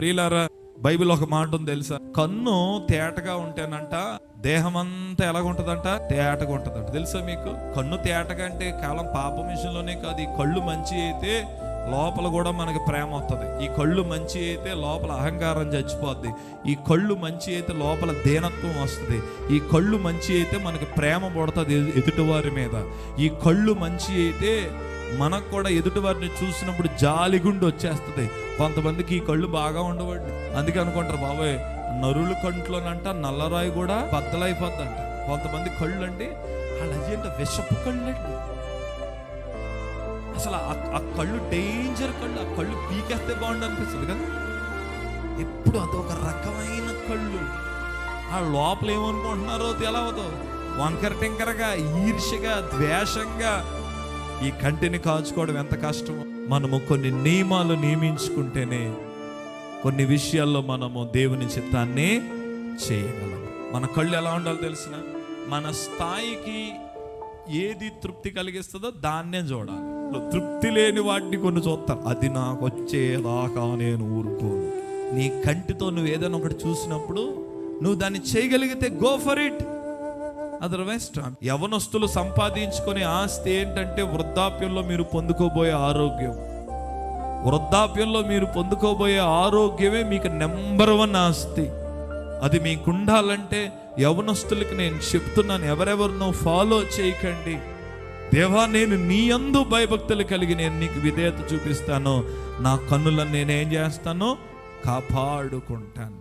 ప్రియులారా, బైబిల్ ఒక మాట ఉంది తెలుసా? కన్ను తేటగా ఉంటేనంట దేహం అంతా ఎలాగుంటదంట? తేటగా ఉంటదంట. తెలుసా మీకు? కన్ను తేటగా అంటే కేవలం పాపం విషయంలోనే కాదు. ఈ కళ్ళు మంచి అయితే లోపల కూడా మనకి ప్రేమ వస్తుంది. ఈ కళ్ళు మంచి అయితే లోపల అహంకారం చచ్చిపోద్ది. ఈ కళ్ళు మంచి అయితే లోపల దీనత్వం వస్తుంది. ఈ కళ్ళు మంచి అయితే మనకి ప్రేమ పుడుతుంది ఎదుటివారి మీద. ఈ కళ్ళు మంచి అయితే మనకు కూడా ఎదుటివారిని చూసినప్పుడు జాలిగుండి వచ్చేస్తుంది. కొంతమందికి ఈ కళ్ళు బాగా ఉండవండి. అందుకే అనుకుంటారు, బాబాయ్ నరుల కంట్లోనంట నల్లరాయి కూడా బద్దలైపోద్దంట. కొంతమంది కళ్ళు అండి అలాగేంట విషపు కళ్ళు అండి. అసలు ఆ కళ్ళు డేంజర్ కళ్ళు. ఆ కళ్ళు పీకేస్తే బాగుండు అనిపిస్తుంది కదా. ఎప్పుడు అదొక రకమైన కళ్ళు. ఆ లోపల ఏమనుకుంటున్నారో తెలవదు. వంకర టింకరగా, ఈర్ష్యగా, ద్వేషంగా. ఈ కంటిని కాచుకోవడం ఎంత కష్టమో. మనము కొన్ని నియమాలు నియమించుకుంటేనే కొన్ని విషయాల్లో మనము దేవుని చిత్తాన్ని చేయగలము. మన కళ్ళు ఎలా ఉండాలో తెలిసిన? మన స్థాయికి ఏది తృప్తి కలిగిస్తుందో దాన్నే చూడాలి. తృప్తి లేని వాటిని కొన్ని చూస్తారు. అది నాకు వచ్చేదాకా నేను ఊరుకోను. నీ కంటితో నువ్వు ఏదైనా ఒకటి చూసినప్పుడు నువ్వు దాన్ని చేయగలిగితే గో ఫర్ ఇట్. అదర్వైజ్ యవనస్తులు సంపాదించుకునే ఆస్తి ఏంటంటే వృద్ధాప్యంలో మీరు పొందుకోబోయే ఆరోగ్యం. వృద్ధాప్యంలో మీరు పొందుకోబోయే ఆరోగ్యమే మీకు నెంబర్ 1 ఆస్తి. అది మీకు ఉండాలంటే యవనస్తులకి నేను చెప్తున్నాను, ఎవరెవరినో ఫాలో చేయకండి. దేవా, నేను నీ యందు భయభక్తులు కలిగి నేను నీకు విధేయత చూపిస్తాను. నా కన్నులను నేనేం చేస్తాను? కాపాడుకుంటాను.